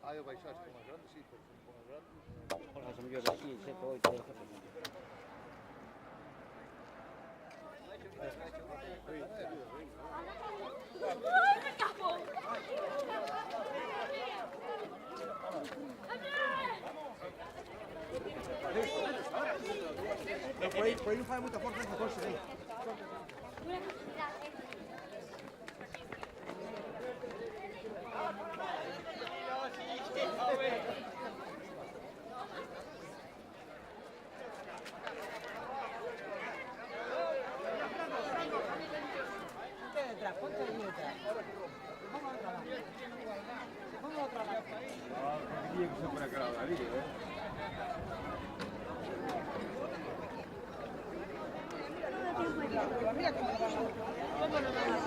Ah, eu baixaste más grande, sí, por un más grande. Por eso yo aquí, 7, 8, 10. Por aí não faz muita força nessa coxa aí. Ponte ahí detrás. Vamos a otra vez. Vamos a otra vez. Tiene que ser por aquel lado, ahí, Mira cómo va.